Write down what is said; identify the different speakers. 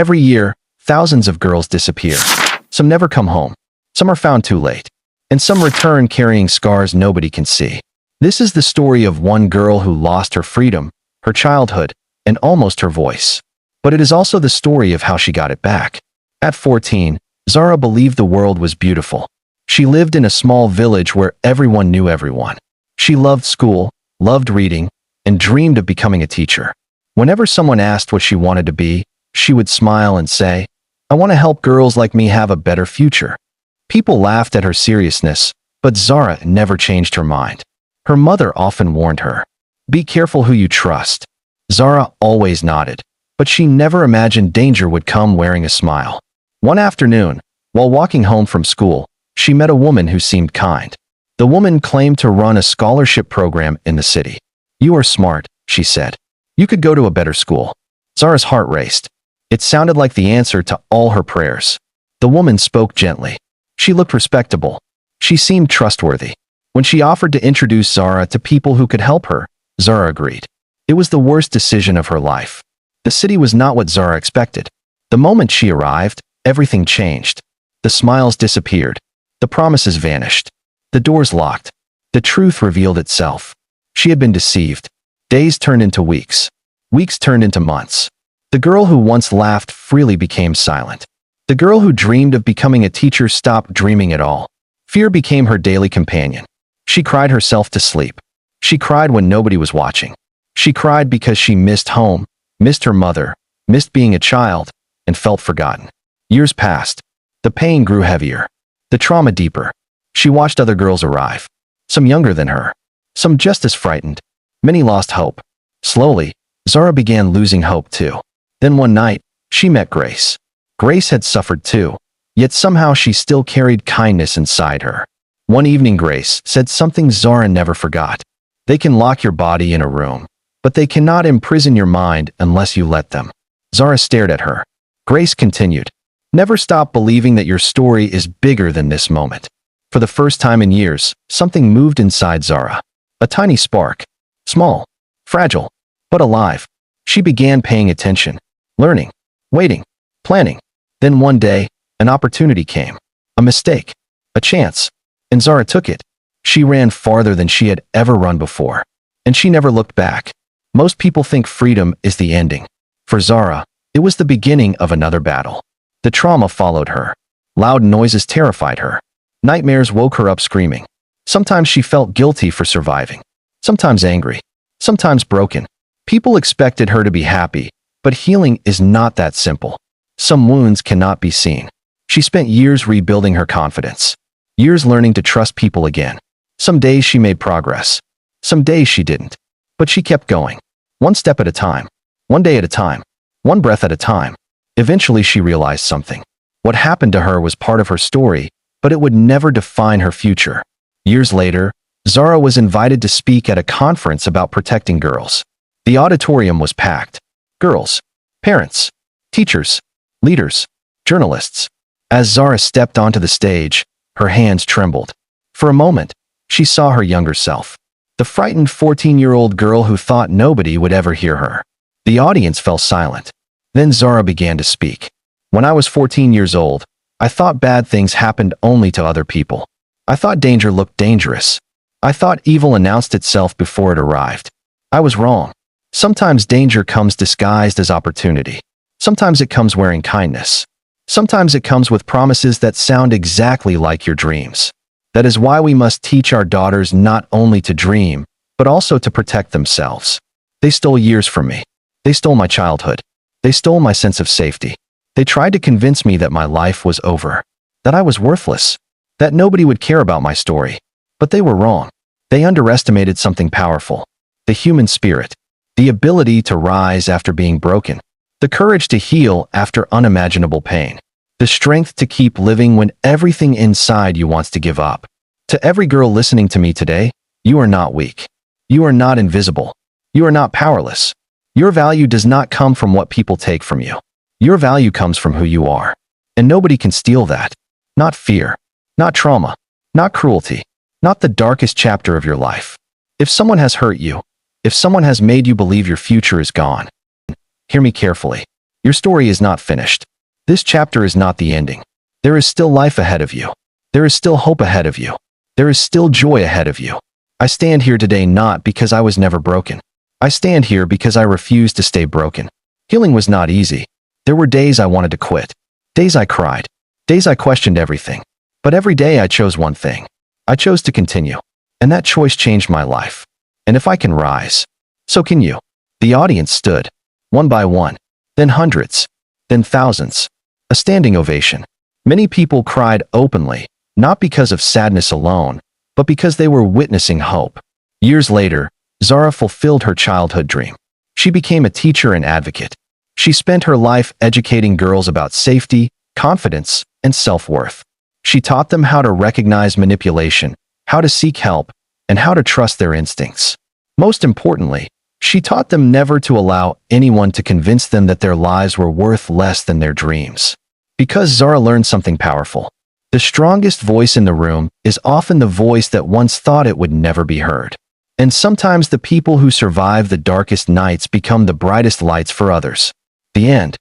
Speaker 1: Every year, thousands of girls disappear. Some never come home. Some are found too late. And some return carrying scars nobody can see. This is the story of one girl who lost her freedom, her childhood, and almost her voice. But it is also the story of how she got it back. At 14, Zara believed the world was beautiful. She lived in a small village where everyone knew everyone. She loved school, loved reading, and dreamed of becoming a teacher. Whenever someone asked what she wanted to be, she would smile and say, "I want to help girls like me have a better future." People laughed at her seriousness, but Zara never changed her mind. Her mother often warned her, "Be careful who you trust." Zara always nodded, but she never imagined danger would come wearing a smile. One afternoon, while walking home from school, she met a woman who seemed kind. The woman claimed to run a scholarship program in the city. "You are smart," she said. "You could go to a better school." Zara's heart raced. It sounded like the answer to all her prayers. The woman spoke gently. She looked respectable. She seemed trustworthy. When she offered to introduce Zara to people who could help her, Zara agreed. It was the worst decision of her life. The city was not what Zara expected. The moment she arrived, everything changed. The smiles disappeared. The promises vanished. The doors locked. The truth revealed itself. She had been deceived. Days turned into weeks. Weeks turned into months. The girl who once laughed freely became silent. The girl who dreamed of becoming a teacher stopped dreaming at all. Fear became her daily companion. She cried herself to sleep. She cried when nobody was watching. She cried because she missed home, missed her mother, missed being a child, and felt forgotten. Years passed. The pain grew heavier. The trauma deeper. She watched other girls arrive. Some younger than her. Some just as frightened. Many lost hope. Slowly, Zara began losing hope too. Then one night, she met Grace. Grace had suffered too, yet somehow she still carried kindness inside her. One evening Grace said something Zara never forgot. "They can lock your body in a room, but they cannot imprison your mind unless you let them." Zara stared at her. Grace continued, "Never stop believing that your story is bigger than this moment." For the first time in years, something moved inside Zara. A tiny spark. Small, fragile, but alive. She began paying attention, learning, waiting, planning. Then one day, an opportunity came. A mistake. A chance. And Zara took it. She ran farther than she had ever run before. And she never looked back. Most people think freedom is the ending. For Zara, it was the beginning of another battle. The trauma followed her. Loud noises terrified her. Nightmares woke her up screaming. Sometimes she felt guilty for surviving. Sometimes angry. Sometimes broken. People expected her to be happy, but healing is not that simple. Some wounds cannot be seen. She spent years rebuilding her confidence. Years learning to trust people again. Some days she made progress. Some days she didn't. But she kept going. One step at a time. One day at a time. One breath at a time. Eventually she realized something. What happened to her was part of her story, but it would never define her future. Years later, Zara was invited to speak at a conference about protecting girls. The auditorium was packed. Girls, parents, teachers, leaders, journalists. As Zara stepped onto the stage, her hands trembled. For a moment, she saw her younger self. The frightened 14-year-old girl who thought nobody would ever hear her. The audience fell silent. Then Zara began to speak. "When I was 14 years old, I thought bad things happened only to other people. I thought danger looked dangerous. I thought evil announced itself before it arrived. I was wrong. Sometimes danger comes disguised as opportunity. Sometimes it comes wearing kindness. Sometimes it comes with promises that sound exactly like your dreams. That is why we must teach our daughters not only to dream, but also to protect themselves. They stole years from me. They stole my childhood. They stole my sense of safety. They tried to convince me that my life was over, that I was worthless, that nobody would care about my story. But they were wrong. They underestimated something powerful. The human spirit. The ability to rise after being broken. The courage to heal after unimaginable pain. The strength to keep living when everything inside you wants to give up. To every girl listening to me today, you are not weak. You are not invisible. You are not powerless. Your value does not come from what people take from you. Your value comes from who you are. And nobody can steal that. Not fear. Not trauma. Not cruelty. Not the darkest chapter of your life. If someone has hurt you, if someone has made you believe your future is gone, hear me carefully. Your story is not finished. This chapter is not the ending. There is still life ahead of you. There is still hope ahead of you. There is still joy ahead of you. I stand here today not because I was never broken. I stand here because I refused to stay broken. Healing was not easy. There were days I wanted to quit. Days I cried. Days I questioned everything. But every day I chose one thing. I chose to continue. And that choice changed my life. And if I can rise, so can you. The audience stood. One by one. Then hundreds. Then thousands. A standing ovation. Many people cried openly, not because of sadness alone, but because they were witnessing hope. Years later, Zara fulfilled her childhood dream. She became a teacher and advocate. She spent her life educating girls about safety, confidence, and self-worth. She taught them how to recognize manipulation, how to seek help, and how to trust their instincts. Most importantly, she taught them never to allow anyone to convince them that their lives were worth less than their dreams. Because Zara learned something powerful. The strongest voice in the room is often the voice that once thought it would never be heard. And sometimes the people who survive the darkest nights become the brightest lights for others. The end.